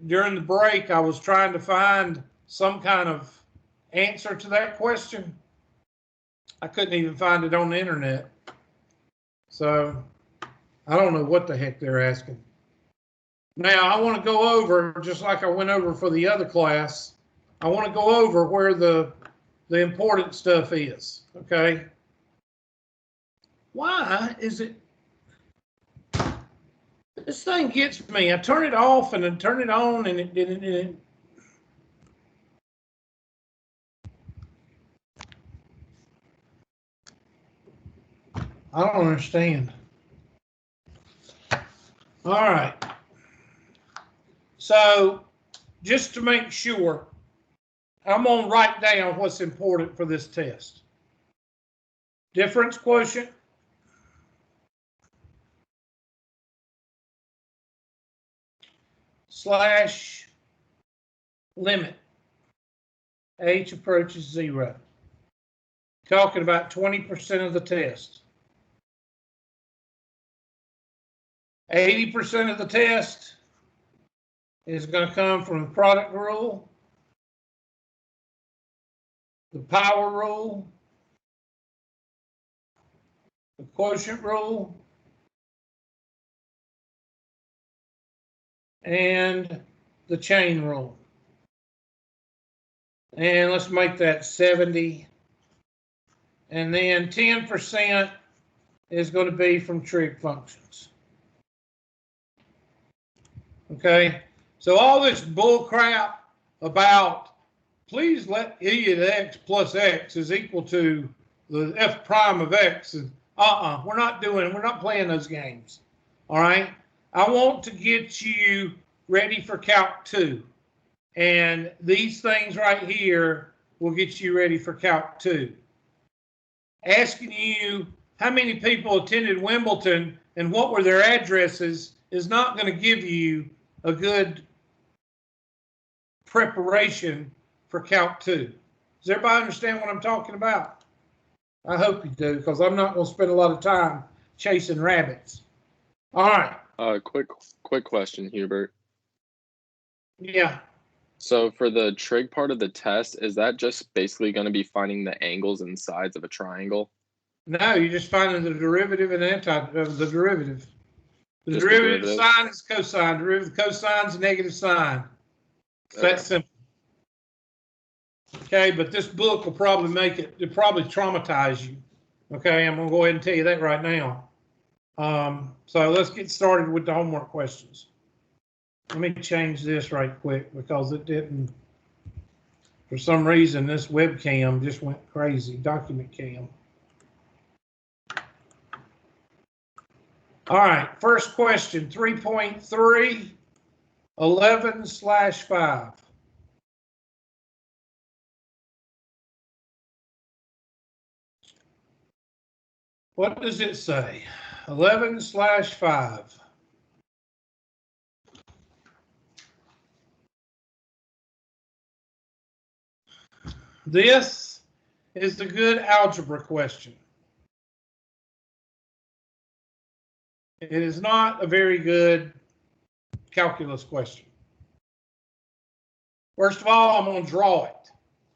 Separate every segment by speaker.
Speaker 1: during the break, I was trying to find some kind of answer to that question. I couldn't even find it on the internet. So I don't know what the heck they're asking. Now, I want to go over, just like I went over for the other class, I want to go over where the important stuff is, okay? Why is it? This thing gets me. I turn it off and then turn it on and it I don't understand. All right. So just to make sure, I'm going to write down what's important for this test. Difference quotient. Slash limit. H approaches 0. Talking about 20% of the test. 80% of the test is going to come from the product rule, the power rule, the quotient rule, and the chain rule. And let's make that 70. And then 10% is going to be from trig functions. Okay, so all this bull crap about please let e at x plus x is equal to the f prime of x. We're not playing those games. All right, I want to get you ready for Calc 2. And these things right here will get you ready for Calc 2. Asking you how many people attended Wimbledon and what were their addresses is not going to give you a good preparation for Calc 2. Does everybody understand what I'm talking about? I hope you do, because I'm not going to spend a lot of time chasing rabbits. All right.
Speaker 2: Quick question, Hubert.
Speaker 1: Yeah.
Speaker 2: So for the trig part of the test, is that just basically going to be finding the angles and sides of a triangle?
Speaker 1: No, you're just finding the derivative and the derivative. The derivative of sine is cosine. Derivative of cosine is negative sine. It's that simple. Okay, but this book will probably it'll probably traumatize you. Okay, I'm going to go ahead and tell you that right now. So let's get started with the homework questions. Let me change this right quick because it didn't, for some reason, this webcam just went crazy, document cam. All right, first question, 3.3, 11/5. What does it say? 11/5. This is the good algebra question. It is not a very good calculus question. First of all, I'm going to draw it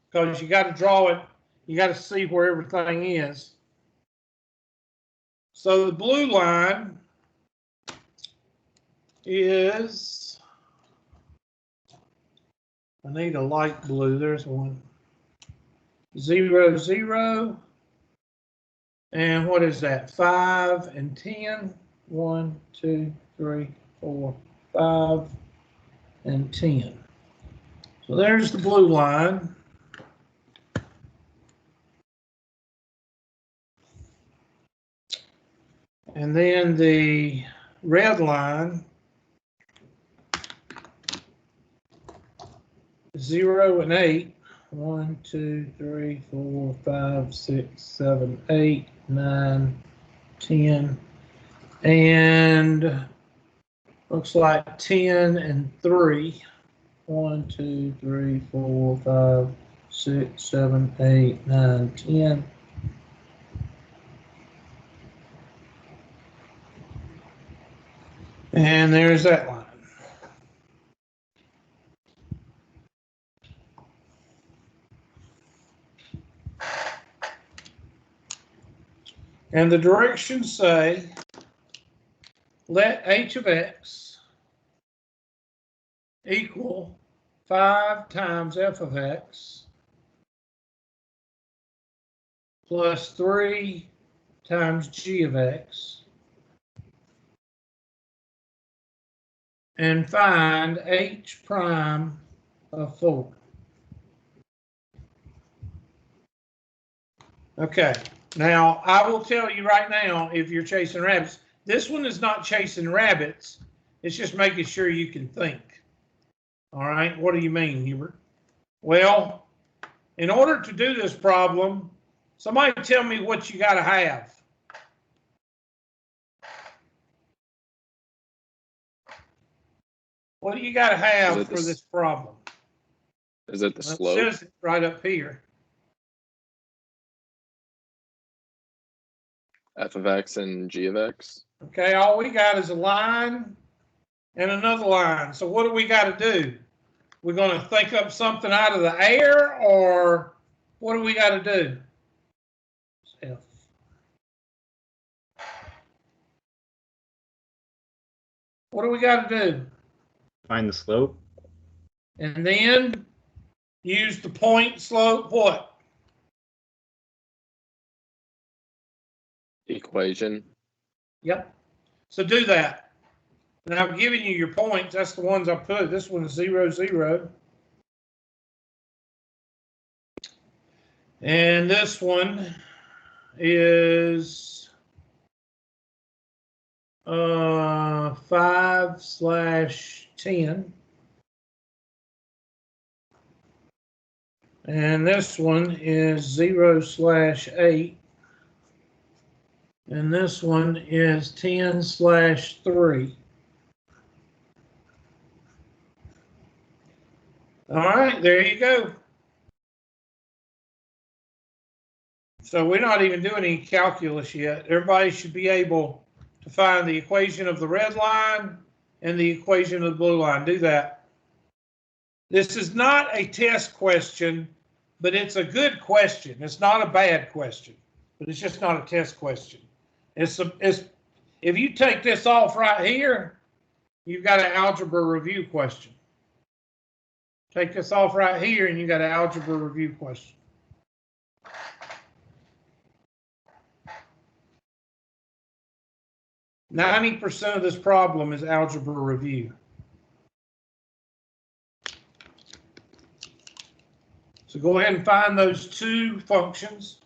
Speaker 1: because you got to draw it. You got to see where everything is. So the blue line is, I need a light blue. There's one. 0, 0. And what is that? 5 and 10. 1, 2, 3, 4, 5, and 10. So there's the blue line. And then the red line, 0 and 8. 1, 2, 3, 4, 5, 6, 7, 8, 9, 10. And looks like 10 and 3. 1, 2, 3, 4, 5, 6, 7, 8, 9, 10. And there's that line. And the directions say, let h of x equal 5 times f of x plus 3 times g of x, and find h prime of 4. Okay, now I will tell you right now, if you're chasing rabbits, this one is not chasing rabbits. It's just making sure you can think. All right, what do you mean, Hubert? Well, in order to do this problem, somebody tell me what you got to have. What do you got to have for this problem?
Speaker 2: Is it the slope?
Speaker 1: It says it right up here.
Speaker 2: F of x and g of x.
Speaker 1: Okay, all we got is a line and another line. So what do we got to do? We're going to think up something out of the air, or what do we got to do? F. What do we got to do?
Speaker 3: Find the slope.
Speaker 1: And then use the point slope what?
Speaker 2: Equation.
Speaker 1: Yep. So do that. And I've given you your points. That's the ones I put. This one's 0, 0. And this one is 5/10. And this one is 0/8. And this one is 10/3. All right, there you go. So we're not even doing any calculus yet. Everybody should be able to find the equation of the red line and the equation of the blue line. Do that. This is not a test question, but it's a good question. It's not a bad question, but it's just not a test question. If you take this off right here, you've got an algebra review question. Take this off right here, and you got an algebra review question. %90 of this problem is algebra review. So go ahead and find those two functions.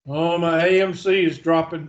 Speaker 1: Oh, my AMC is dropping.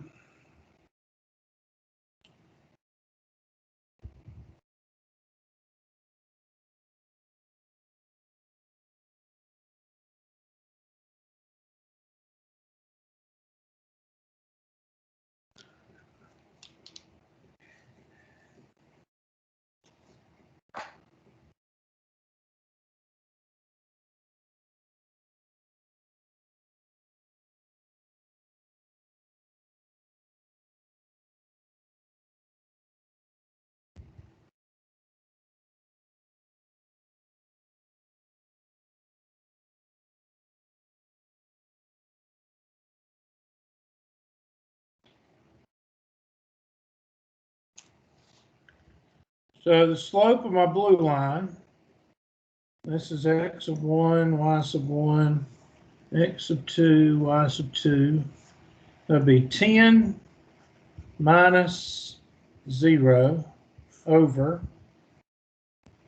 Speaker 1: So the slope of my blue line, this is x of 1, y sub 1, x sub 2, y sub 2. That'd be 10 minus 0 over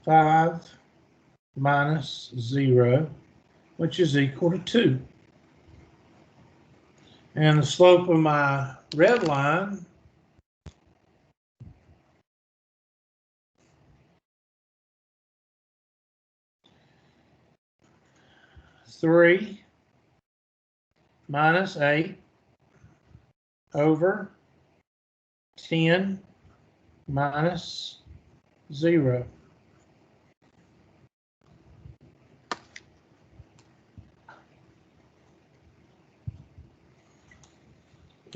Speaker 1: 5 minus 0, which is equal to 2. And the slope of my red line is 3 minus 8 over 10 minus 0.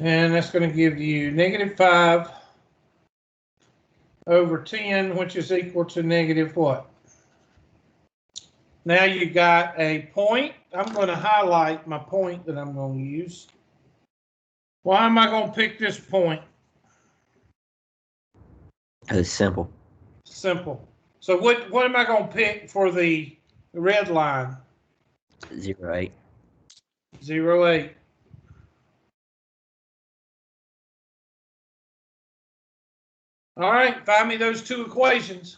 Speaker 1: And that's going to give you -5 over 10, which is equal to negative what? Now you got a point. I'm going to highlight my point that I'm going to use. Why am I going to pick this point?
Speaker 4: It's simple.
Speaker 1: Simple. So what am I going to pick for the red line?
Speaker 4: 0.8.
Speaker 1: 0.8. All right, find me those two equations.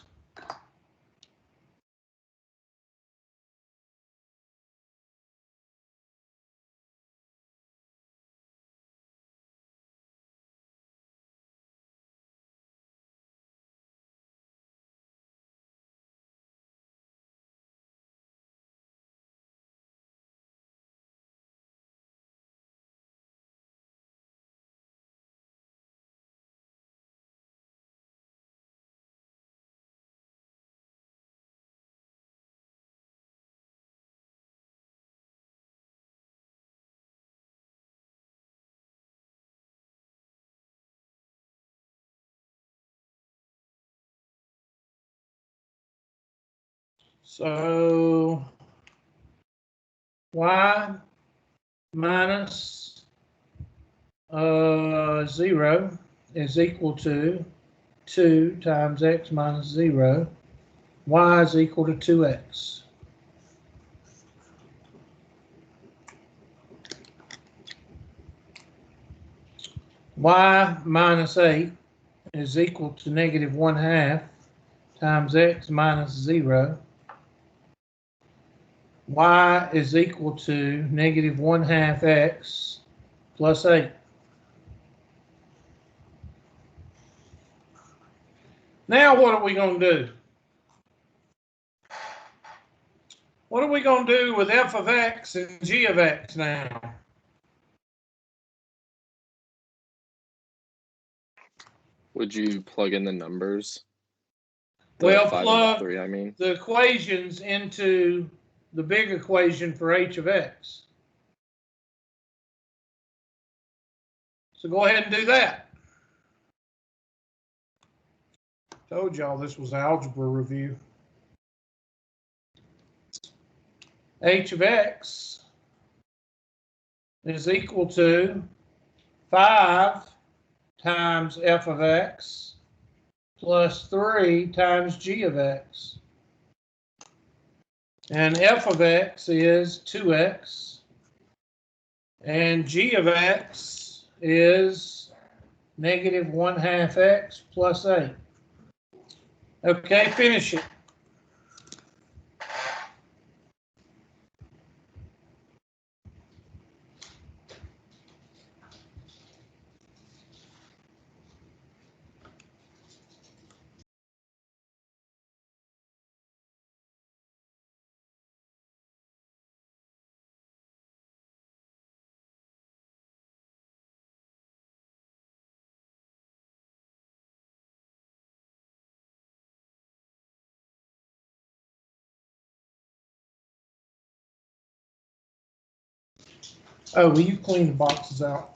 Speaker 1: So y minus 0 is equal to 2 times x minus 0. Y is equal to 2x. Y minus 8 is equal to -1/2 times x minus 0. Y is equal to -1/2 x plus 8. Now what are we going to do? What are we going to do with f of x and g of x now?
Speaker 2: Would you plug in the numbers?
Speaker 1: Well,
Speaker 2: 5 and
Speaker 1: plug
Speaker 2: 3, I mean.
Speaker 1: the equations into the big equation for h of x. So go ahead and do that. Told y'all this was algebra review. H of x is equal to 5 times f of x plus 3 times g of x. And f of x is 2x. And g of x is -1/2 x plus 8. Okay, finish it. Oh, will you clean the boxes out?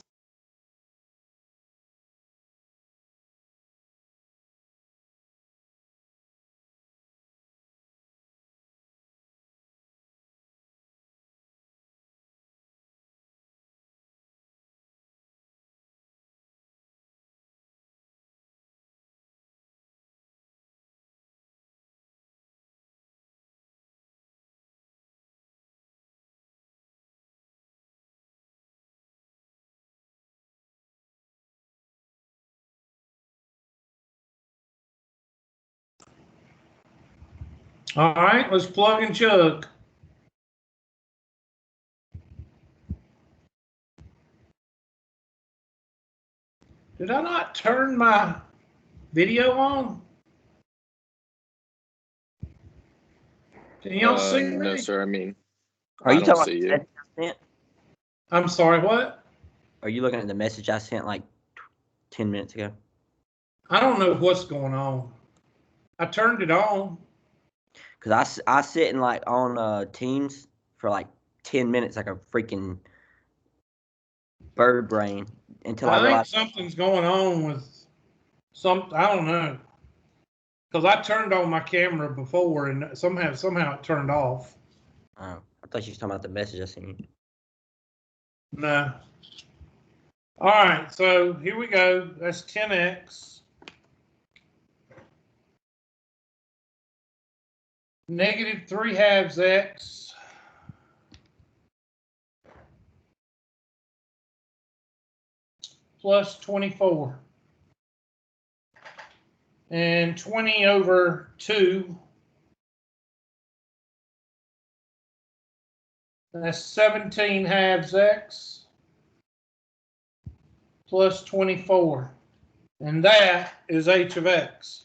Speaker 1: All right, let's plug and chug. Did I not turn my video on? Can y'all see me?
Speaker 2: No, sir. I mean,
Speaker 4: Are you
Speaker 2: I don't
Speaker 4: talking
Speaker 2: see
Speaker 4: about
Speaker 2: you.
Speaker 4: the message I sent?
Speaker 1: I'm sorry, what?
Speaker 4: Are you looking at the message I sent like 10 minutes ago?
Speaker 1: I don't know what's going on. I turned it on.
Speaker 4: Because I sit in like on Teams for like 10 minutes like a freaking bird brain until I
Speaker 1: I think
Speaker 4: realized.
Speaker 1: something's going on with I don't know. Because I turned on my camera before and somehow it turned off.
Speaker 4: Oh, I thought you was talking about the message I sent you.
Speaker 1: No. All right, so here we go. That's 10x. Negative 3/2 x. Plus 24. And 20 over 2. That's 17/2 x. Plus 24. And that is h of x.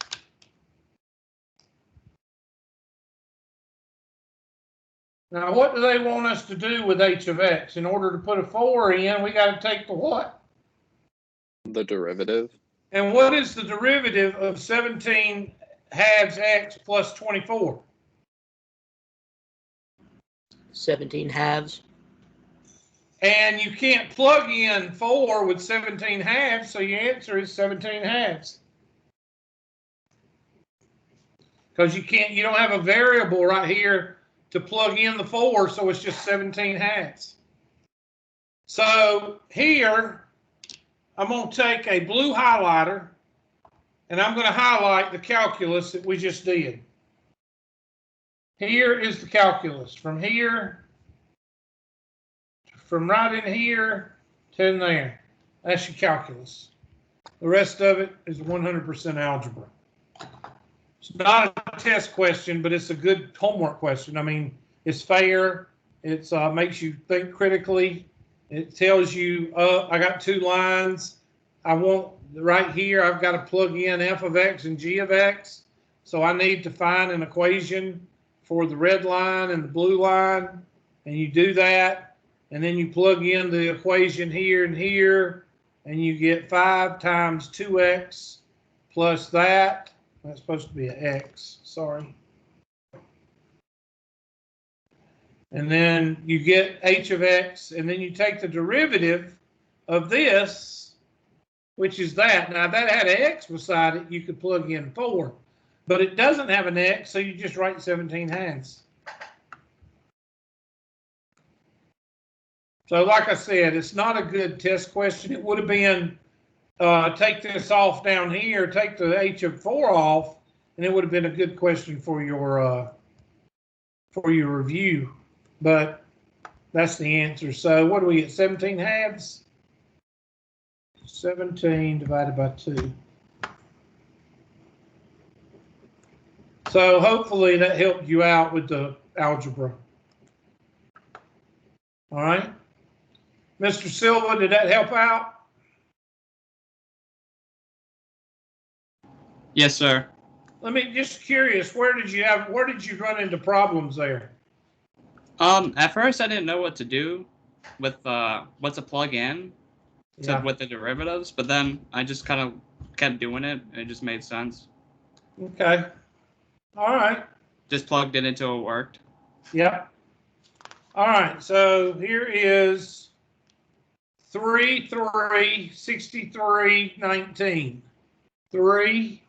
Speaker 1: Now, what do they want us to do with h of x? In order to put a 4 in, we got to take the what?
Speaker 2: The derivative.
Speaker 1: And what is the derivative of 17/2 x plus 24?
Speaker 5: 17/2.
Speaker 1: And you can't plug in 4 with 17/2, so your answer is 17/2. Because you don't have a variable right here to plug in the 4, so it's just 17/2. So here, I'm going to take a blue highlighter, and I'm going to highlight the calculus that we just did. Here is the calculus. From right in here to in there. That's your calculus. The rest of it is 100% algebra. It's not a test question, but it's a good homework question. I mean, it's fair. It makes you think critically. It tells you, I got 2 lines. I want right here, I've got to plug in f of x and g of x. So I need to find an equation for the red line and the blue line. And you do that. And then you plug in the equation here and here. And you get 5 times 2x plus that. That's supposed to be an x, sorry. And then you get h of x, and then you take the derivative of this, which is that. Now, if that had an x beside it, you could plug in 4. But it doesn't have an x, so you just write 17/2. So like I said, it's not a good test question. It would have been, take this off down here, take the h of 4 off, and it would have been a good question for your review. But that's the answer. So what do we get? 17/2? 17 divided by 2. So hopefully that helped you out with the algebra. All right. Mr. Silva, did that help out?
Speaker 6: Yes, sir.
Speaker 1: Let me just curious, where did you run into problems there?
Speaker 6: At first I didn't know what to do with what to plug in with the derivatives, but then I just kind of kept doing it and it just made sense.
Speaker 1: Okay. All right.
Speaker 6: Just plugged it until it worked.
Speaker 1: Yep. All right, so here is 3, 3, 63, 19. 3,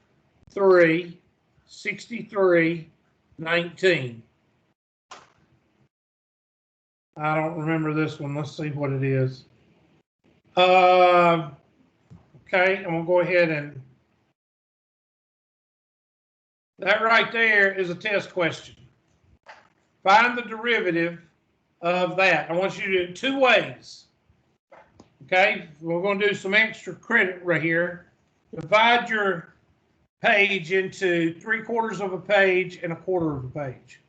Speaker 1: 3, 63, 19. I don't remember this one. Let's see what it is. Okay, I'm going to go ahead and... That right there is a test question. Find the derivative of that. I want you to do it 2 ways. Okay, we're going to do some extra credit right here. Divide your page into 3/4 of a page and 1/4 of a page.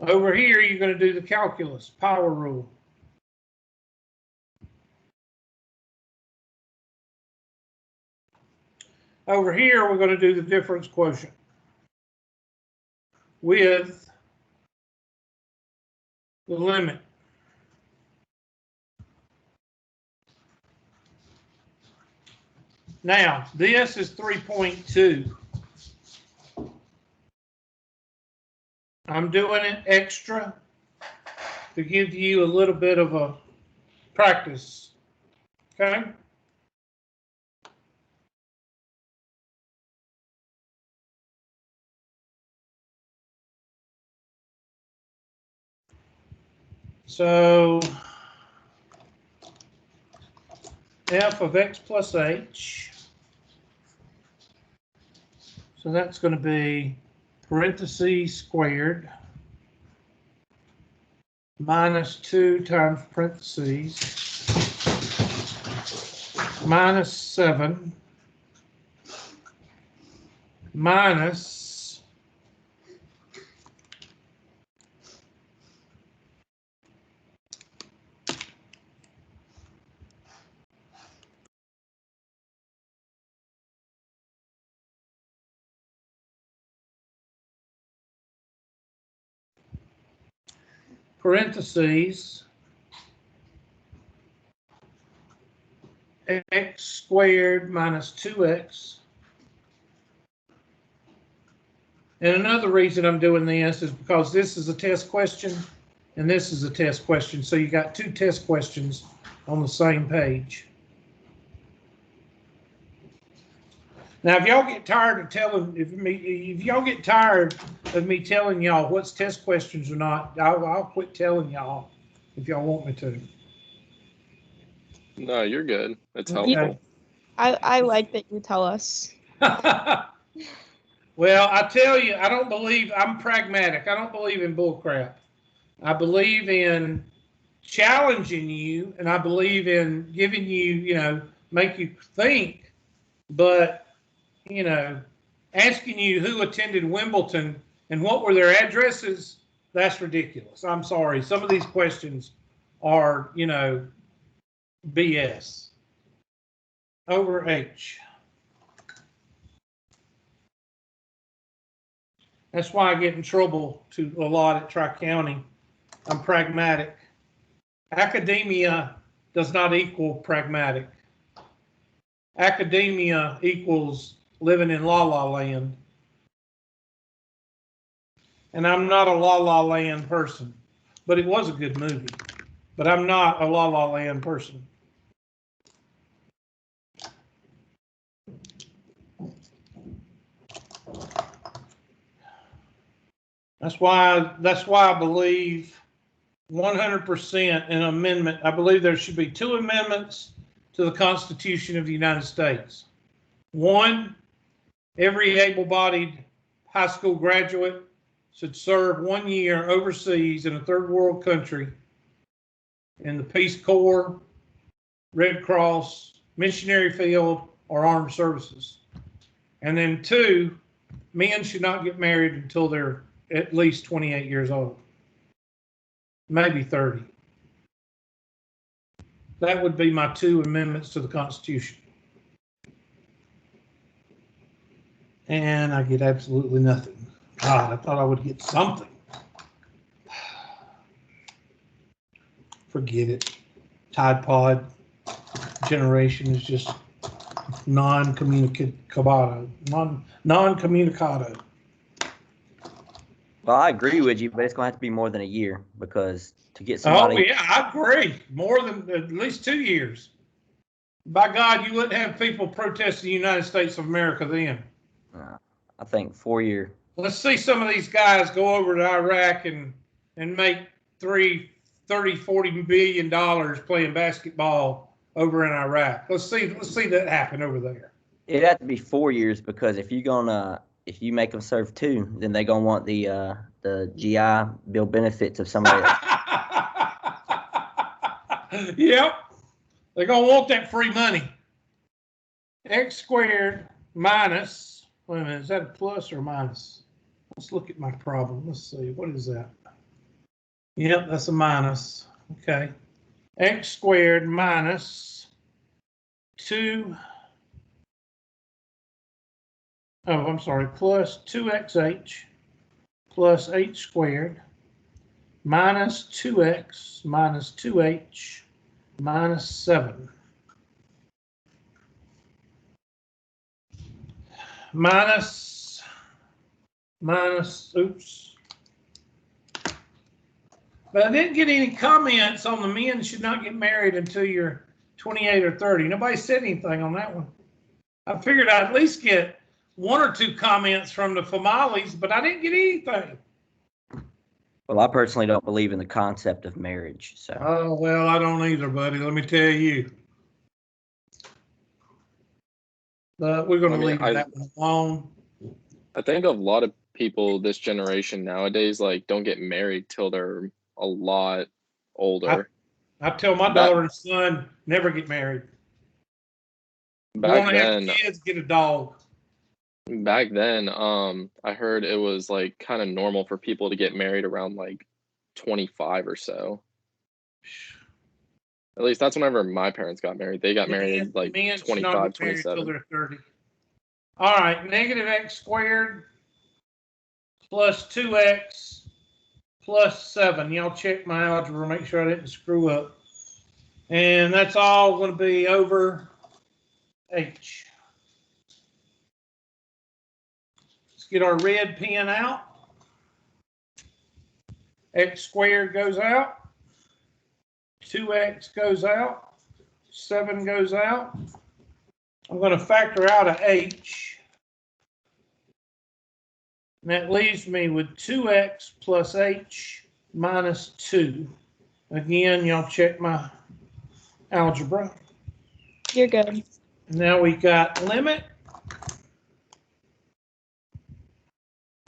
Speaker 1: Over here, you're going to do the calculus, power rule. Over here, we're going to do the difference quotient with the limit. Now, this is 3.2. I'm doing it extra to give you a little bit of a practice. Okay? So f of x plus h. So that's going to be parentheses squared minus 2 times parentheses minus 7 minus parentheses x squared minus 2x. And another reason I'm doing this is because this is a test question and this is a test question. So you got 2 test questions on the same page. Now, if y'all get tired of if y'all get tired of me telling y'all what's test questions or not, I'll quit telling y'all if y'all want me to.
Speaker 2: No, you're good. It's
Speaker 1: Okay.
Speaker 2: helpful.
Speaker 7: I like that you tell us.
Speaker 1: Well, I tell you, I'm pragmatic. I don't believe in bullcrap. I believe in challenging you, and I believe in giving you, make you think, but, asking you who attended Wimbledon and what were their addresses, that's ridiculous. I'm sorry. Some of these questions are, BS. Over H. That's why I get in trouble a lot at Tri-County. I'm pragmatic. Academia does not equal pragmatic. Academia equals living in La La Land. And I'm not a La La Land person, but it was a good movie. But I'm not a La La Land person. That's why I believe 100% in amendment. I believe there should be 2 amendments to the Constitution of the United States. 1, every able-bodied high school graduate should serve 1 year overseas in a third world country in the Peace Corps, Red Cross, missionary field, or armed services. And then 2, men should not get married until they're at least 28 years old, maybe 30. That would be my 2 amendments to the Constitution. And I get absolutely nothing. God, I thought I would get something. Forget it. Tide Pod generation is just non-communicado. Non-communicado.
Speaker 4: Well, I agree with you, but it's going to have to be more than a year because to get
Speaker 1: Oh,
Speaker 4: somebody.
Speaker 1: yeah, I agree. More than at least 2 years. By God, you wouldn't have people protesting the United States of America then.
Speaker 4: I think 4 year.
Speaker 1: Let's see some of these guys go over to Iraq and make $30-40 billion playing basketball over in Iraq. Let's see that happen over there.
Speaker 4: It'd have to be 4 years because if you make them serve 2, then they're gonna want the GI Bill benefits of somebody else.
Speaker 1: Yep, they're gonna want that free money. X squared minus. Wait a minute, is that a plus or a minus? Let's look at my problem. Let's see, what is that? Yep, that's a minus. Okay. X squared minus 2. Oh, I'm sorry, plus 2xh plus h squared minus 2x minus 2h minus 7 minus, oops. But I didn't get any comments on the men should not get married until you're 28 or 30. Nobody said anything on that one. I figured I'd at least get 1 or 2 comments from the Famales, but I didn't get anything.
Speaker 4: Well, I personally don't believe in the concept of marriage. So.
Speaker 1: Oh, well, I don't either, buddy. Let me tell you. But we're going to leave that one alone.
Speaker 2: I think a lot of people this generation nowadays like don't get married till they're a lot older.
Speaker 1: I tell my daughter and son, never get married.
Speaker 2: Back then,
Speaker 1: have kids, get a dog.
Speaker 2: Back then, I heard it was like kind of normal for people to get married around like 25 or so. At least that's whenever my parents got married. They got married like 25, 27.
Speaker 1: Until they're 30. All right, negative x squared plus 2x plus 7. Y'all check my algebra, make sure I didn't screw up. And that's all going to be over h. Let's get our red pen out. X squared goes out. 2x goes out. 7 goes out. I'm going to factor out a h. And that leaves me with 2x plus h minus 2. Again, y'all check my algebra.
Speaker 7: You're good.
Speaker 1: Now we got limit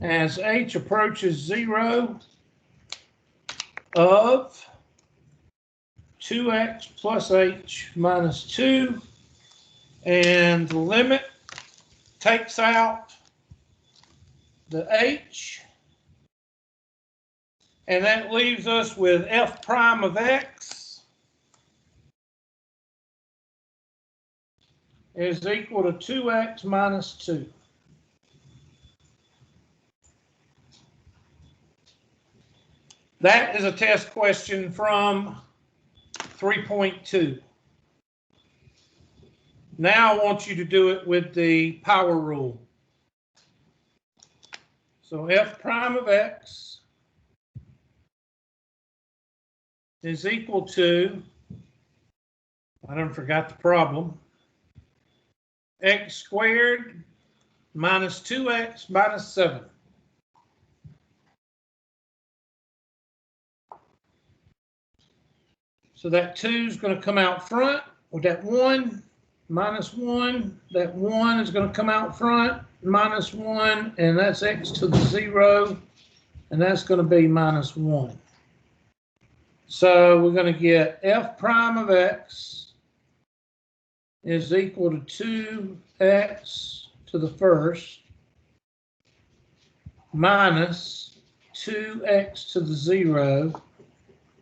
Speaker 1: as h approaches 0 of 2x plus h minus 2, and the limit takes out the h, and that leaves us with f prime of x is equal to 2x minus 2. That is a test question from 3.2. Now I want you to do it with the power rule. So f prime of x is equal to, I done forgot the problem, x squared minus 2x minus 7. So that 2 is going to come out front with that 1 minus 1. That 1 is going to come out front minus 1, and that's x to the 0, and that's going to be minus 1. So we're going to get f prime of x is equal to 2x to the first minus 2x to the 0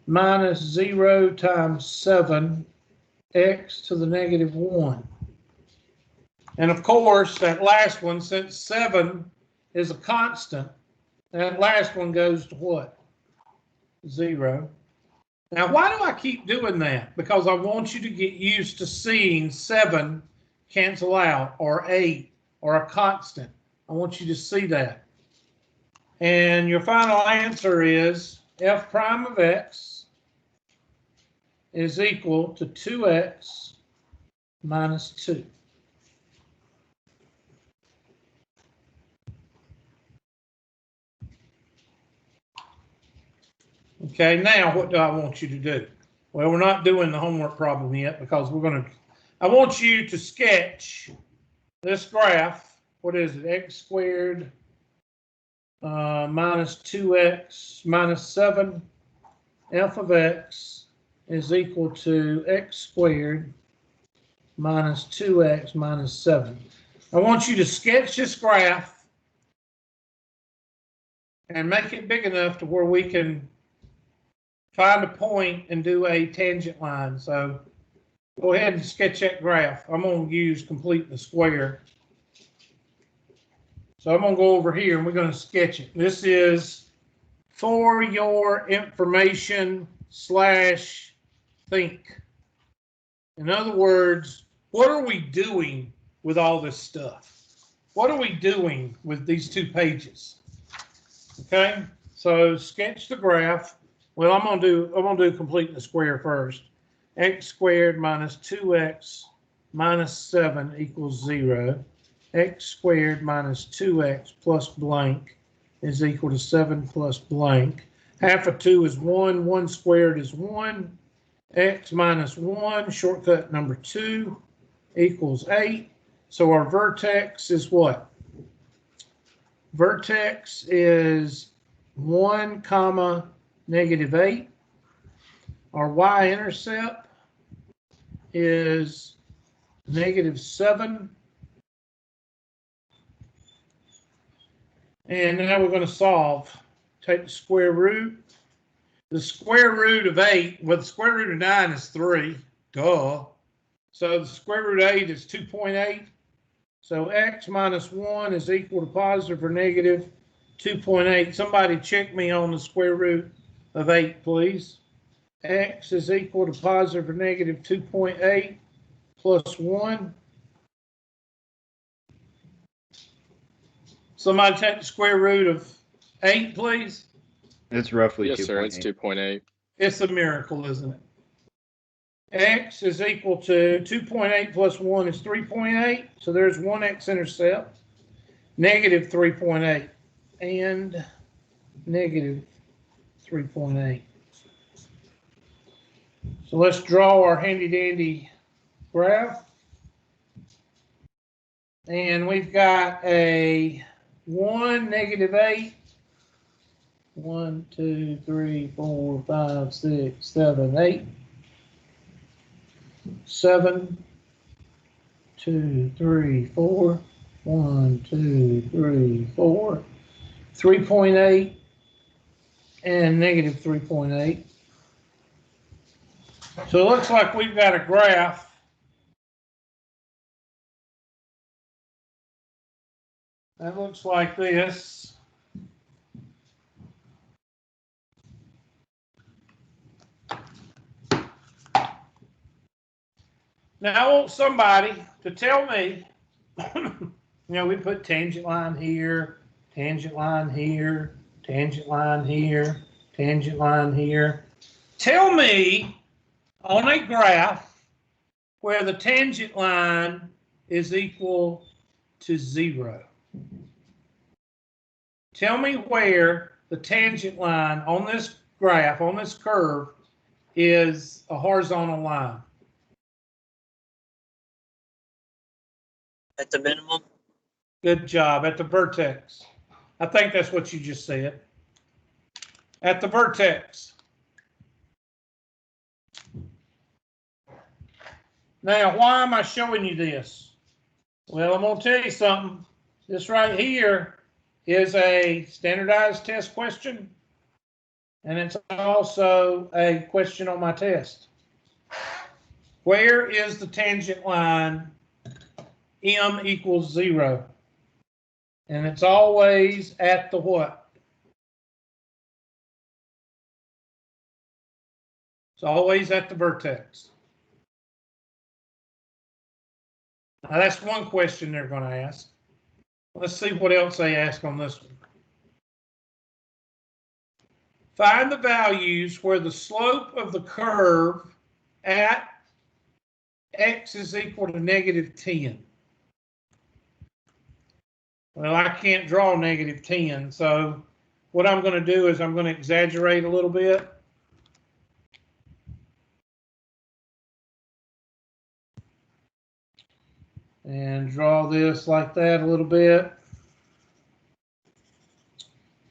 Speaker 1: minus 0 times 7 x to the negative 1. And of course, that last one, since 7 is a constant, that last one goes to what? 0. Now, why do I keep doing that? Because I want you to get used to seeing 7 cancel out, or 8, or a constant. I want you to see that. And your final answer is f prime of x is equal to 2x minus 2. Okay, now what do I want you to do? Well, we're not doing the homework problem yet because I want you to sketch this graph. What is it? X squared minus 2x minus 7. F of x is equal to x squared minus 2x minus 7. I want you to sketch this graph and make it big enough to where we can find a point and do a tangent line. So go ahead and sketch that graph. I'm going to use complete the square. So I'm going to go over here and we're going to sketch it. This is for your information / think. In other words, what are we doing with all this stuff? What are we doing with these 2 pages? Okay, so sketch the graph. Well, I'm gonna do complete the square first. x squared minus 2x minus 7 equals 0. X squared minus 2x plus blank is equal to 7 plus blank. Half of 2 is 1. 1 squared is 1. X minus 1, shortcut number 2, equals 8. So our vertex is what? Vertex is 1 comma negative 8. Our y-intercept is negative 7. And now we're going to solve. Take the square root. The square root of 8, well, the square root of 9 is 3. Duh. So the square root of 8 is 2.8. So x minus 1 is equal to positive or negative 2.8. Somebody check me on the square root of 8, please. X is equal to positive or negative 2.8 plus 1. Somebody take the square root of 8, please.
Speaker 3: It's roughly
Speaker 2: Yes,
Speaker 3: 2.8.
Speaker 2: sir. It's 2.8.
Speaker 1: It's a miracle, isn't it? X is equal to 2.8 plus 1 is 3.8. So there's one x-intercept. Negative 3.8 and negative 3.8. So let's draw our handy-dandy graph. And we've got a 1, negative 8. 1, 2, 3, 4, 5, 6, 7, 8. 7, 2, 3, 4. 1, 2, 3, 4. 3.8 and negative 3.8. So it looks like we've got a graph that looks like this. Now I want somebody to tell me, we put tangent line here, tangent line here, tangent line here, tangent line here. Tell me on a graph where the tangent line is equal to 0. Tell me where the tangent line on this graph, on this curve, is a horizontal line.
Speaker 5: At the minimum.
Speaker 1: Good job. At the vertex. I think that's what you just said. At the vertex. Now, why am I showing you this? Well, I'm going to tell you something. This right here is a standardized test question, and it's also a question on my test. Where is the tangent line m equals 0? And it's always at the what? It's always at the vertex. Now that's one question they're going to ask. Let's see what else they ask on this one. Find the values where the slope of the curve at x is equal to negative 10. Well, I can't draw negative 10, so what I'm going to do is I'm going to exaggerate a little bit. And draw this like that a little bit.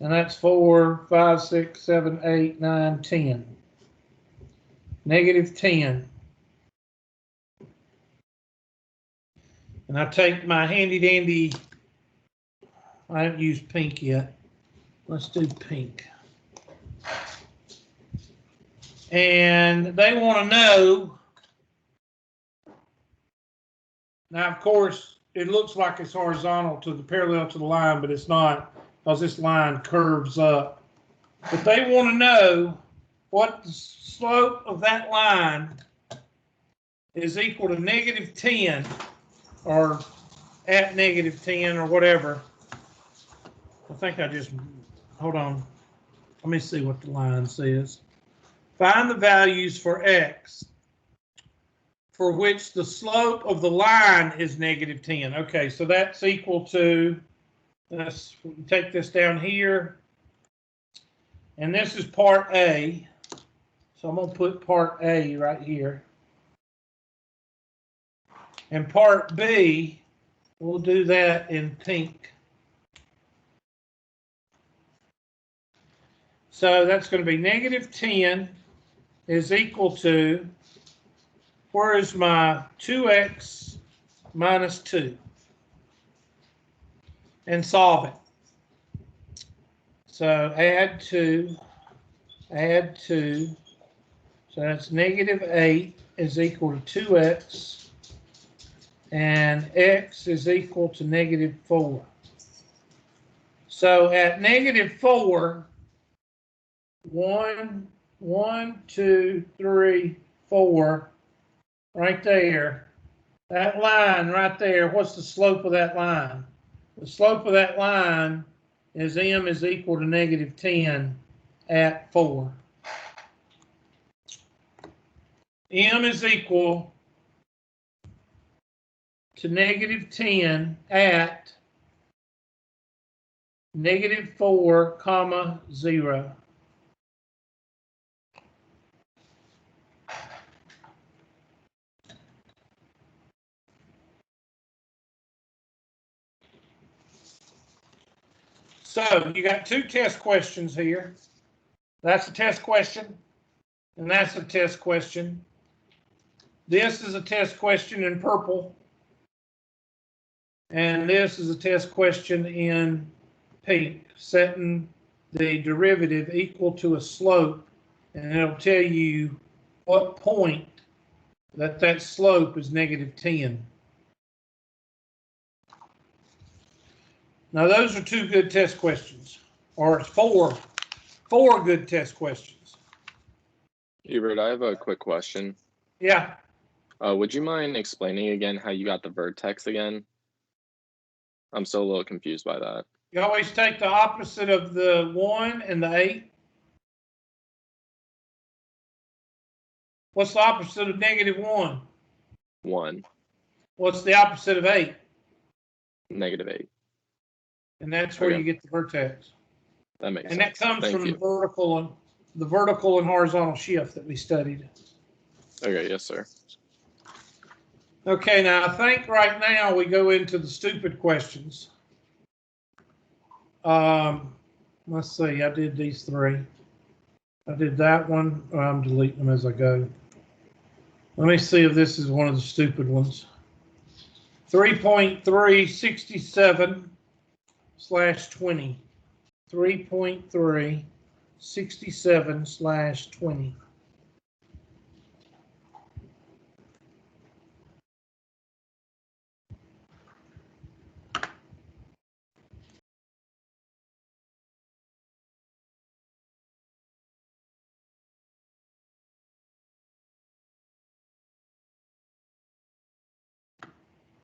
Speaker 1: And that's 4, 5, 6, 7, 8, 9, 10. Negative 10. And I take my handy dandy, I haven't used pink yet. Let's do pink. And they want to know, now of course, it looks like it's horizontal to the parallel to the line, but it's not, because this line curves up. But they want to know what the slope of that line is equal to negative 10 or at negative 10 or whatever. I think I just, hold on. Let me see what the line says. Find the values for x for which the slope of the line is negative 10. Okay, so that's equal to, let's take this down here. And this is part A. So I'm going to put part A right here. And part B, we'll do that in pink. So that's going to be negative 10 is equal to, where is my 2x minus 2? And solve it. So add 2, so that's negative 8 is equal to 2x, and x is equal to negative 4. So at negative 4, 1, 2, 3, 4, right there, that line right there, what's the slope of that line? The slope of that line is m is equal to negative 10 at 4. M is equal to negative 10 at negative 4, comma 0. So you got two test questions here. That's a test question, and that's a test question. This is a test question in purple, and this is a test question in pink, setting the derivative equal to a slope, and it'll tell you what point that slope is negative 10. Now those are two good test questions, or four good test questions.
Speaker 2: Hubert, I have a quick question.
Speaker 1: Yeah.
Speaker 2: Would you mind explaining again how you got the vertex again? I'm still a little confused by that.
Speaker 1: You always take the opposite of the 1 and the 8. What's the opposite of negative 1?
Speaker 2: 1.
Speaker 1: What's the opposite of 8?
Speaker 2: Negative 8.
Speaker 1: And that's where
Speaker 2: Okay.
Speaker 1: you get the vertex.
Speaker 2: That makes
Speaker 1: And
Speaker 2: sense.
Speaker 1: that comes
Speaker 2: Thank
Speaker 1: from
Speaker 2: you.
Speaker 1: the vertical and horizontal shift that we studied.
Speaker 2: Okay, yes, sir.
Speaker 1: Okay, now I think right now we go into the stupid questions. Let's see, I did these 3. I did that one. I'm deleting them as I go. Let me see if this is one of the stupid ones. 3.367/20. 3.367/20.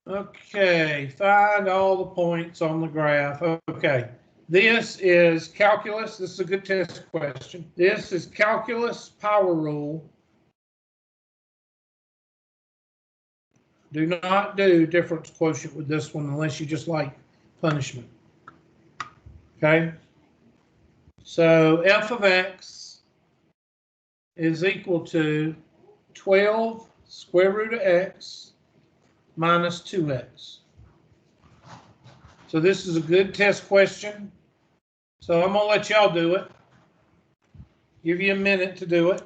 Speaker 1: Okay, find all the points on the graph. Okay, this is calculus. This is a good test question. This is calculus power rule. Do not do difference quotient with this one unless you just like punishment. Okay, so f of x is equal to 12 square root of x minus 2x. So this is a good test question. So I'm going to let y'all do it. Give you a minute to do it.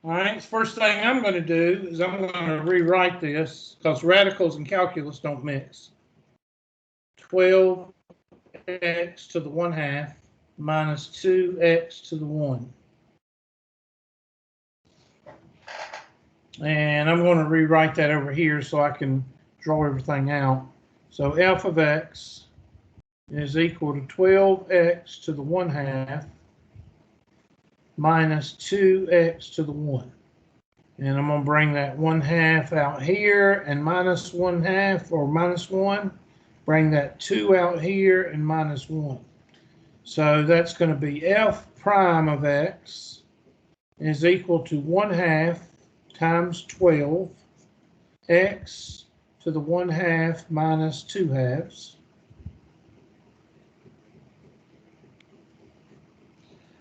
Speaker 1: All right, first thing I'm going to do is I'm going to rewrite this because radicals and calculus don't mix. 12x to the 1/2 minus 2x to the 1. And I'm going to rewrite that over here so I can draw everything out. So f of x is equal to 12x to the 1/2 minus 2x to the 1. And I'm going to bring that 1/2 out here and minus 1/2 or minus 1. Bring that 2 out here and minus 1. So that's going to be f prime of x is equal to 1/2 times 12 x to the 1/2 minus 2/2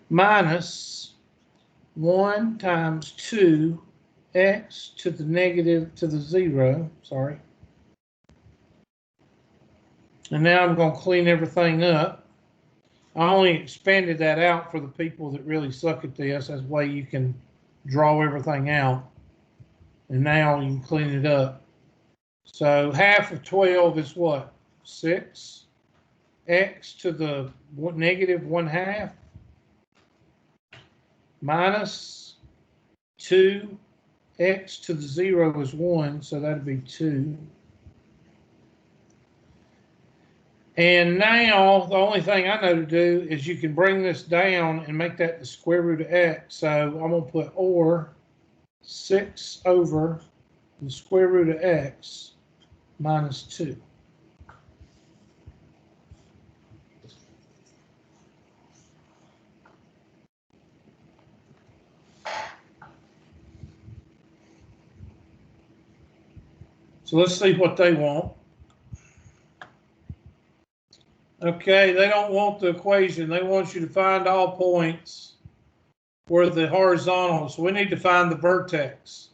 Speaker 1: minus 1 times 2 x to the negative to the 0, sorry. And now I'm going to clean everything up. I only expanded that out for the people that really suck at this. That's the way you can draw everything out. And now you can clean it up. So half of 12 is what? 6. X to the negative 1/2 minus 2. X to the 0 is 1, so that'd be 2. And now the only thing I know to do is you can bring this down and make that the square root of x. So I'm going to put or 6 over the square root of x minus 2. So let's see what they want. Okay, they don't want the equation. They want you to find all points where the horizontal. So we need to find the vertex.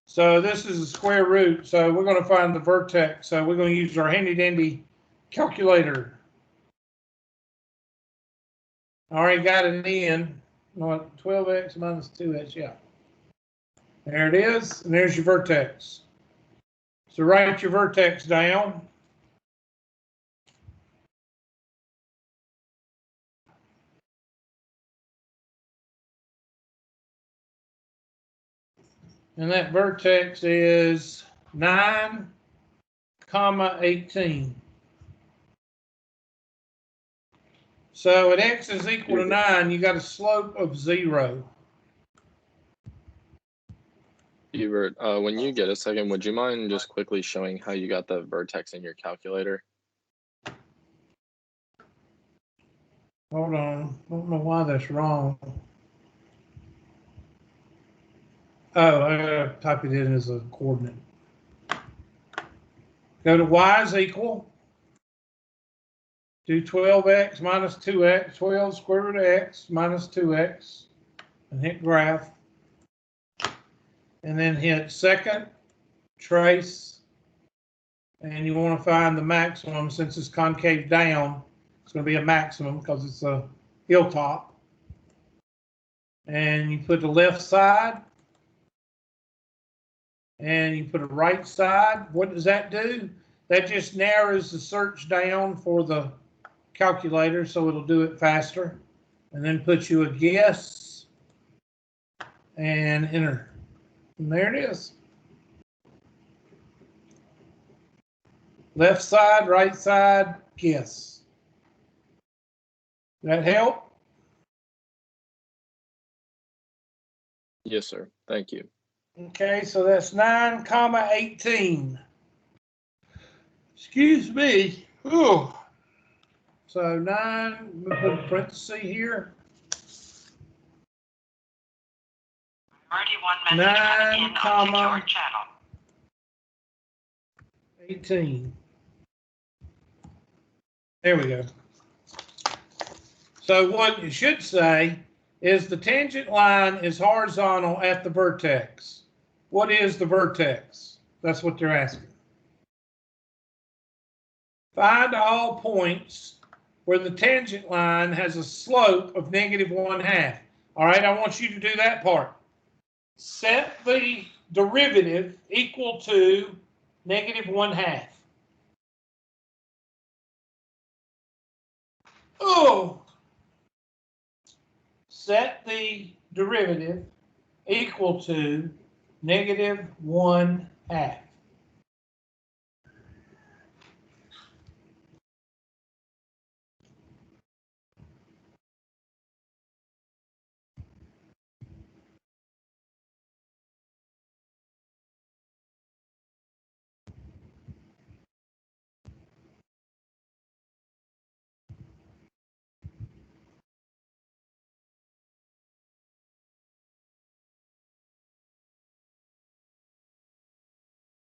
Speaker 1: So this is the square root. So we're going to find the vertex. So we're going to use our handy dandy calculator. Already got an n. 12x minus 2x, yeah. There it is, and there's your vertex. So write your vertex down. And that vertex is 9, 18. So at x is equal to 9, you got a slope of 0.
Speaker 2: Hubert, when you get a second, would you mind just quickly showing how you got the vertex in your calculator?
Speaker 1: Hold on. I don't know why that's wrong. Oh, I gotta type it in as a coordinate. Go to y is equal. Do 12x minus 2x, 12 square root of x minus 2x, and hit graph. And then hit second, trace, and you want to find the maximum. Since it's concave down, it's going to be a maximum because it's a hilltop. And you put the left side, and you put a right side. What does that do? That just narrows the search down for the calculator, so it'll do it faster. And then put you a guess and enter. And there it is. Left side, right side, guess. That help?
Speaker 2: Yes, sir. Thank you.
Speaker 1: Okay, so that's 9, 18. Excuse me. Ooh. So 9, we'll put a parenthesis here. 9, 18. There we go. So what you should say is the tangent line is horizontal at the vertex. What is the vertex? That's what they're asking. Find all points where the tangent line has a slope of -1/2. All right, I want you to do that part. set the derivative equal to -1/2. Oh, set the derivative equal to -1/2.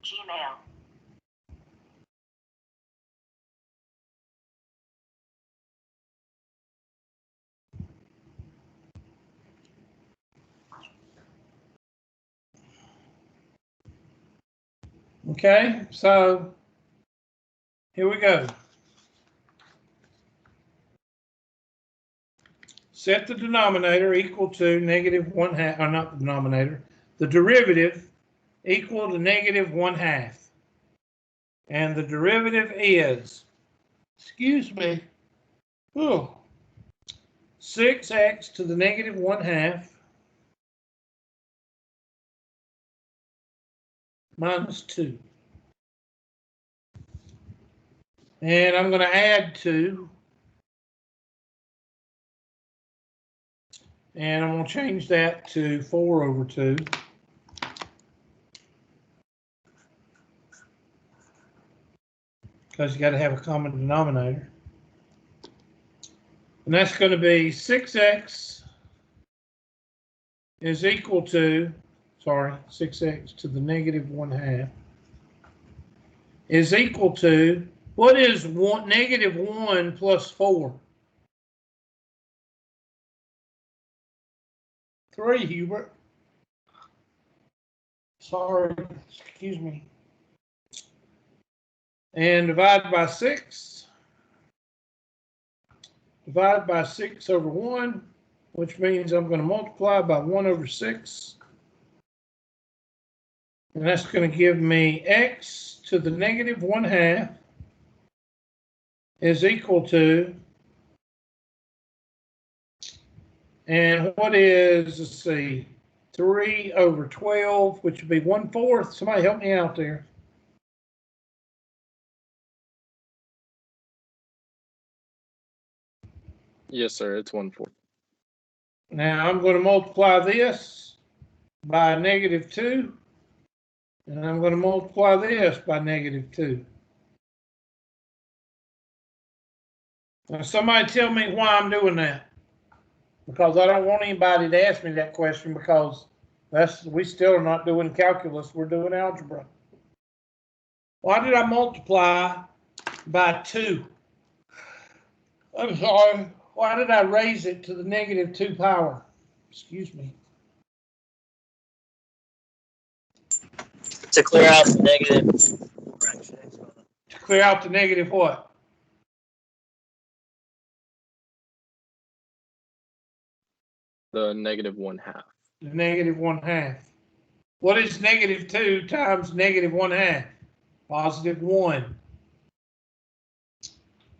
Speaker 8: Gmail.
Speaker 1: Okay, so here we go. Set the denominator equal to -1/2, or not the denominator, the derivative equal to -1/2. And the derivative is, excuse me, 6x to the -1/2 minus 2. And I'm going to add 2. And I'm going to change that to 4/2. Because you got to have a common denominator. And that's going to be 6x is equal to, 6x to the -1/2 is equal to, what is -1 plus 4? 3, Hubert. Sorry, excuse me. And divide by 6. Divide by 6/1, which means I'm going to multiply by 1/6. And that's going to give me x to the -1/2 is equal to, and what is, let's see, 3/12, which would be 1/4. Somebody help me out there.
Speaker 2: Yes, sir. It's 1/4.
Speaker 1: Now I'm going to multiply this by -2, and I'm going to multiply this by -2. Now somebody tell me why I'm doing that, because I don't want anybody to ask me that question, because we still are not doing calculus, we're doing algebra. Why did I multiply by 2? I'm sorry. Why did I raise it to the -2 power? Excuse me.
Speaker 5: To clear out the negative fraction.
Speaker 1: To clear out the negative what?
Speaker 2: The -1/2.
Speaker 1: The -1/2. What is -2 times -1/2? +1.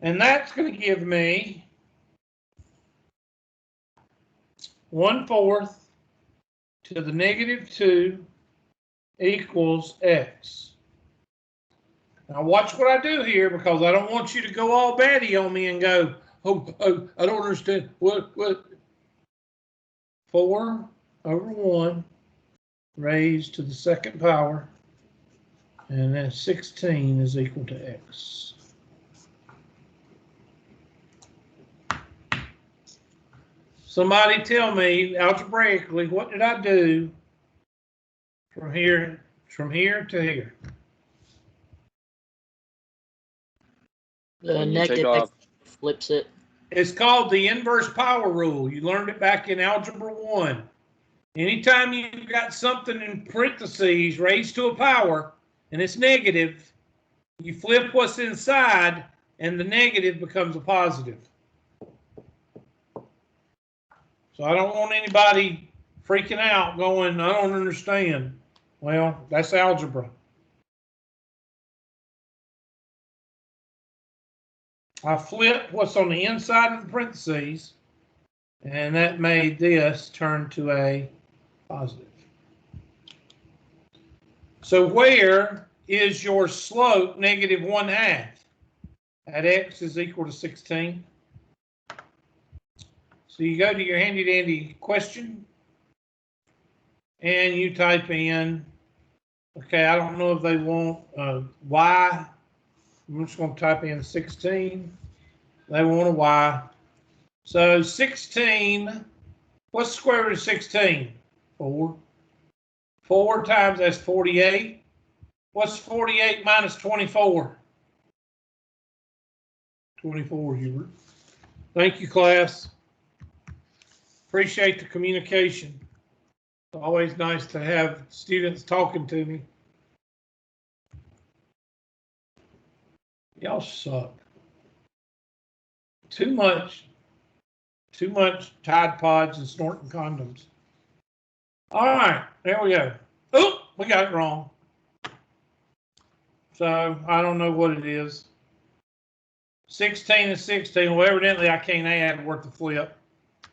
Speaker 1: And that's going to give me 1/4 to the -2 equals x. Now watch what I do here, because I don't want you to go all batty on me and go, oh, I don't understand. What? 4/1 raised to the 2nd power, and then 16 is equal to x. Somebody tell me algebraically, what did I do from here to here?
Speaker 5: The
Speaker 2: When you take
Speaker 5: negative
Speaker 2: off-
Speaker 5: flips it.
Speaker 1: It's called the inverse power rule. You learned it back in Algebra 1. Anytime you've got something in parentheses raised to a power and it's negative, you flip what's inside and the negative becomes a positive. So I don't want anybody freaking out going, I don't understand. Well, that's algebra. I flipped what's on the inside of the parentheses, and that made this turn to a positive. So where is your slope negative 1/2? At x is equal to 16. So you go to your handy dandy question and you type in, okay, I don't know if they want y. I'm just going to type in 16. They want a y. So 16, what's the square root of 16? 4. 4 times that's 48. What's 48 minus 24? 24, Hubert. Thank you, class. Appreciate the communication. It's always nice to have students talking to me. Y'all suck. Too much Tide Pods and snorting condoms. All right, there we go. Oh, we got it wrong. So I don't know what it is. 16 is 16. Well, evidently I can't add worth the flip.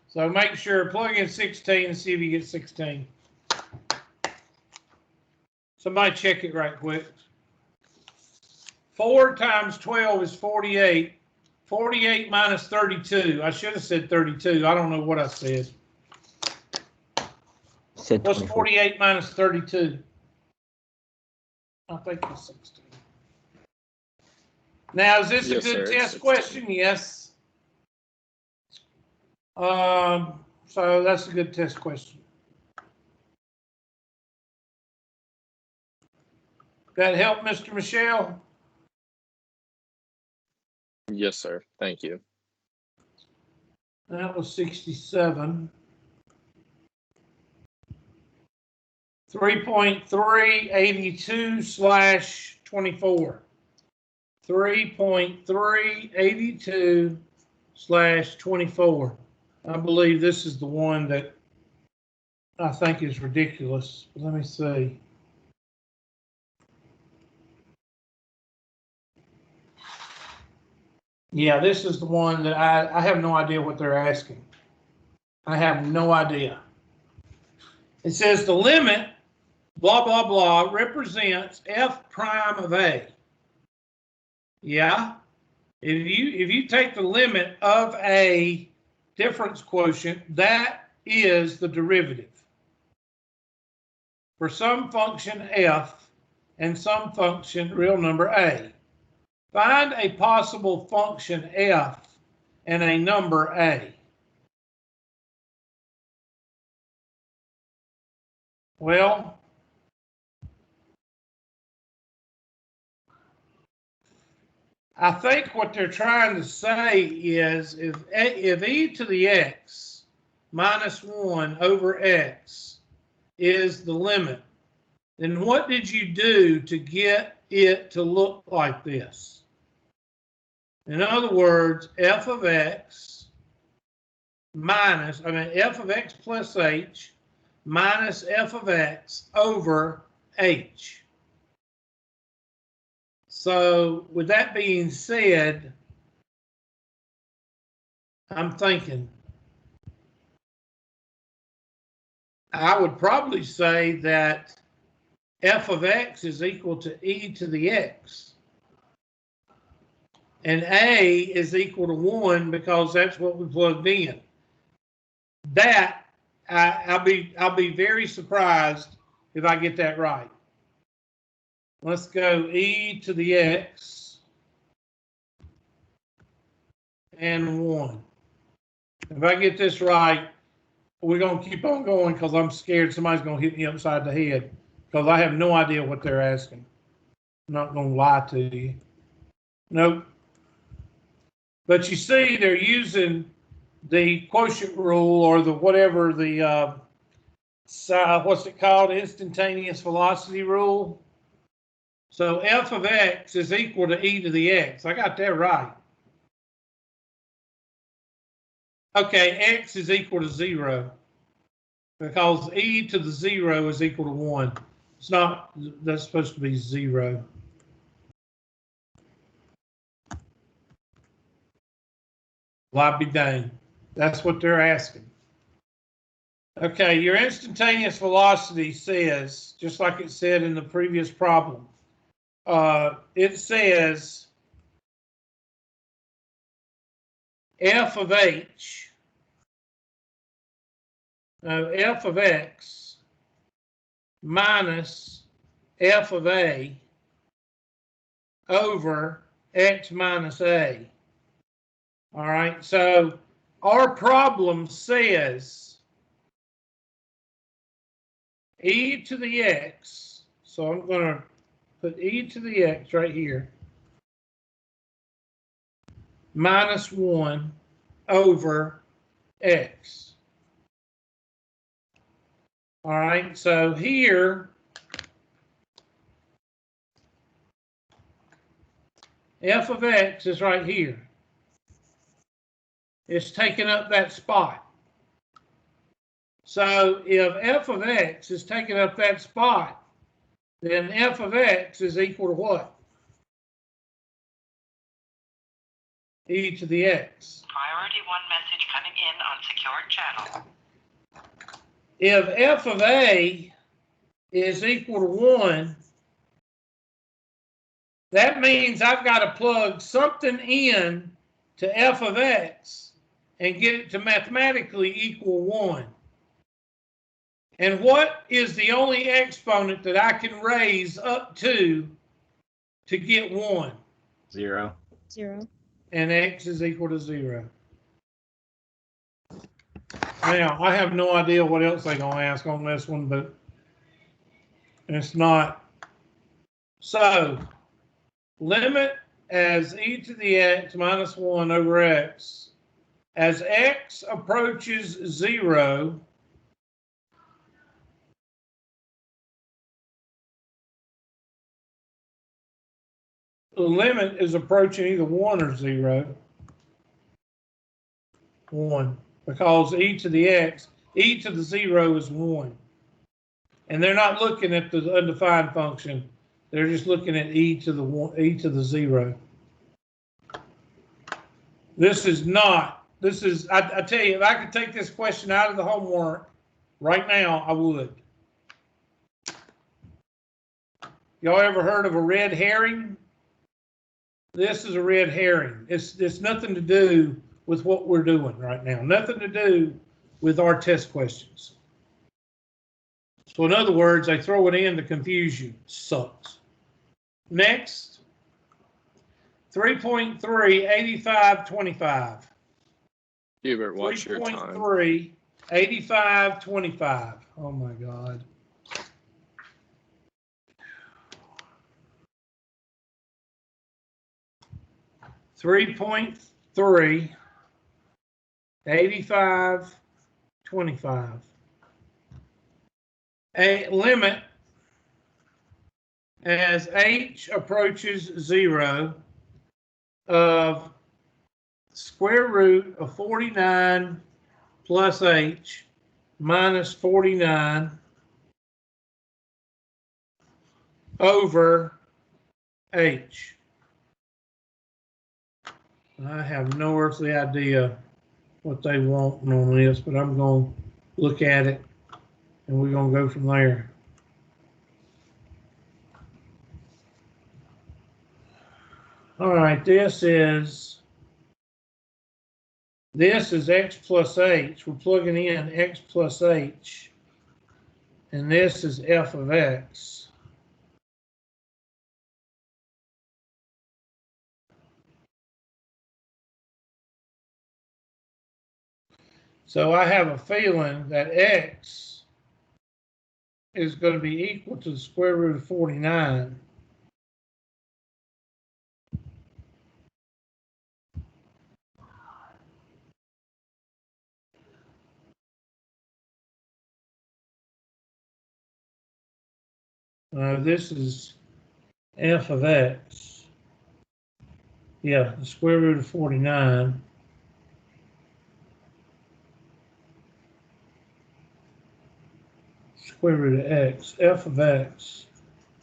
Speaker 1: So make sure, plug in 16 and see if you get 16. Somebody check it right quick. 4 times 12 is 48. 48 minus 32. I should have said 32. I don't know what I said. What's 48 minus 32? I think it's 16. Now, is this a good test question? Yes. So that's a good test question. That help, Mr. Michelle?
Speaker 2: Yes, sir. Thank you.
Speaker 1: That was 67. 3.382/24. 3.382/24. I believe this is the one that I think is ridiculous. Let me see. Yeah, this is the one that I have no idea what they're asking. I have no idea. It says the limit, blah, blah, blah, represents f prime of a. Yeah. If you take the limit of a difference quotient, that is the derivative for some function f and some function real number a. Find a possible function f and a number a. Well, I think what they're trying to say is if e to the x minus 1 over x is the limit, then what did you do to get it to look like this? In other words, f of x f of x plus h minus f of x over h. So with that being said, I'm thinking I would probably say that f of x is equal to e to the x. And a is equal to 1 because that's what we plugged in. That, I'll be very surprised if I get that right. Let's go e to the x and 1. If I get this right, we're going to keep on going because I'm scared somebody's going to hit me upside the head because I have no idea what they're asking. I'm not going to lie to you. Nope. But you see, they're using the quotient rule or the whatever the, what's it called? Instantaneous velocity rule. So f of x is equal to e to the x. I got that right. Okay, x is equal to 0. because e to the 0 is equal to 1. It's not, that's supposed to be 0. Well, I'd be dang. That's what they're asking. Okay, your instantaneous velocity says, just like it said in the previous problem, it says f of h, f of x minus f of a over x minus a. All right, so our problem says e to the x, so I'm going to put e to the x right here, minus 1 over x. All right, so here, f of x is right here. It's taking up that spot. So if f of x is taking up that spot, then f of x is equal to what? E to the x.
Speaker 8: Priority 1 message coming in on secured channel.
Speaker 1: If f of a is equal to 1, that means I've got to plug something in to f of x and get it to mathematically equal 1. And what is the only exponent that I can raise up to get 1?
Speaker 3: 0.
Speaker 7: 0.
Speaker 1: And x is equal to 0. Now, I have no idea what else they're going to ask on this one, but it's not. So, limit as e to the x minus 1 over x. As x approaches 0, the limit is approaching either 1 or 0. 1. Because e to the x, e to the 0 is 1. And they're not looking at the undefined function. They're just looking at e to the 1, e to the 0. This is not, this is, I tell you, if I could take this question out of the homework right now, I would. Y'all ever heard of a red herring? This is a red herring. It's nothing to do with what we're doing right now. Nothing to do with our test questions. So in other words, they throw it in to confuse you. Sucks. Next, 3.3, 85, 25.
Speaker 2: Hubert, what's your time?
Speaker 1: 3.3, 85, 25. Oh my God. Three point 3, 85, 25. A limit as h approaches 0 of square root of 49 plus h minus 49 over h. I have no earthly idea what they want on this, but I'm going to look at it and we're going to go from there. All right, this is x plus h. We're plugging in x plus h. And this is f of x. So I have a feeling that x is going to be equal to the square root of 49. This is f of x. Yeah, the square root of 49. square root of x. F of x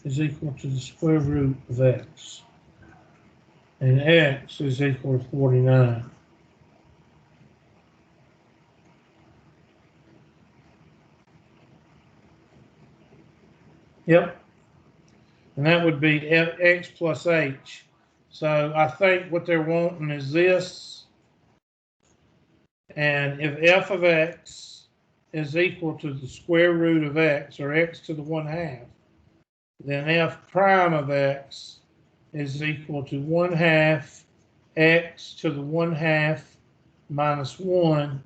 Speaker 1: is equal to the square root of x. And x is equal to 49. Yep. And that would be x plus h. So I think what they're wanting is this. And if f of x is equal to the square root of x, or x to the 1/2, then f prime of x is equal to 1/2 x to the 1/2 minus 1,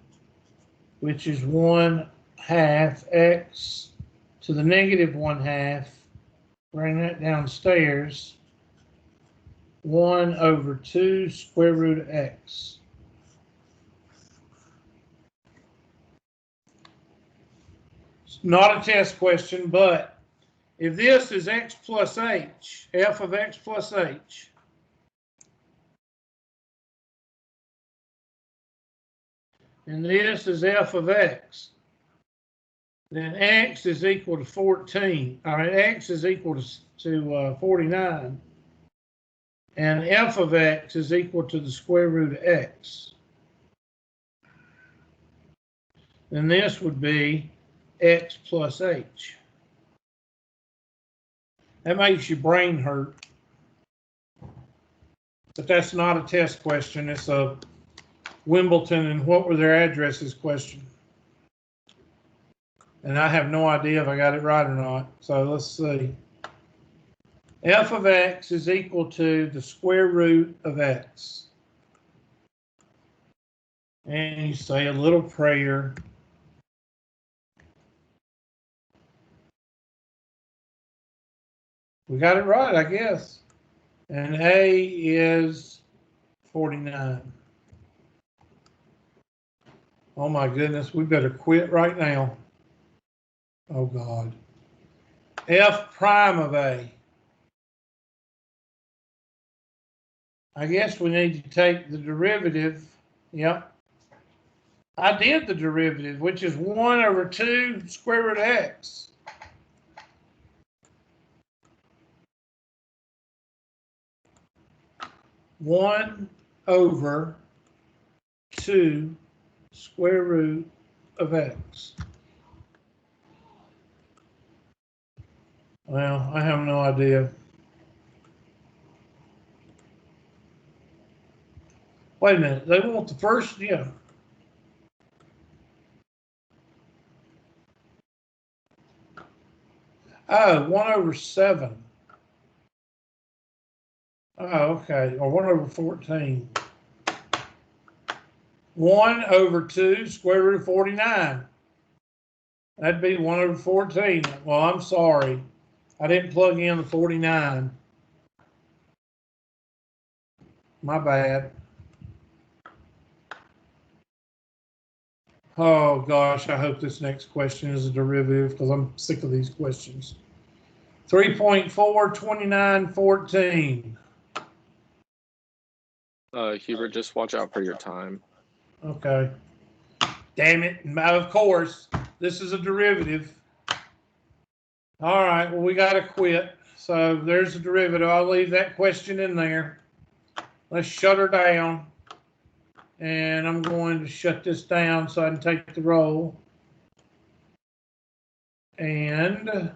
Speaker 1: which is 1/2 x to the negative 1/2. Bring that downstairs. 1/2 square root of x. It's not a test question, but if this is x plus h, f of x plus h, and this is f of x, then x is equal to 14. All right, x is equal to 49. And f of x is equal to the square root of x. Then this would be x plus h. That makes your brain hurt. But that's not a test question. It's a Wimbledon and what were their addresses question. And I have no idea if I got it right or not. So let's see. F of x is equal to the square root of x. And you say a little prayer. We got it right, I guess. And A is 49. Oh my goodness, we better quit right now. Oh God. F prime of A. I guess we need to take the derivative. Yep. I did the derivative, which is 1/2 square root of x. One over 2 square root of x. Well, I have no idea. Wait a minute, they want the first, yeah. Oh, 1/7. Oh, okay, or 1/14. 1/2 square root of 49. That'd be 1/14. Well, I'm sorry. I didn't plug in the 49. My bad. Oh gosh, I hope this next question is a derivative because I'm sick of these questions. 3.4, 29, 14.
Speaker 2: Hubert, just watch out for your time.
Speaker 1: Okay. Damn it. Of course, this is a derivative. All right, well, we got to quit. So there's a derivative. I'll leave that question in there. Let's shut her down. And I'm going to shut this down so I can take the roll. And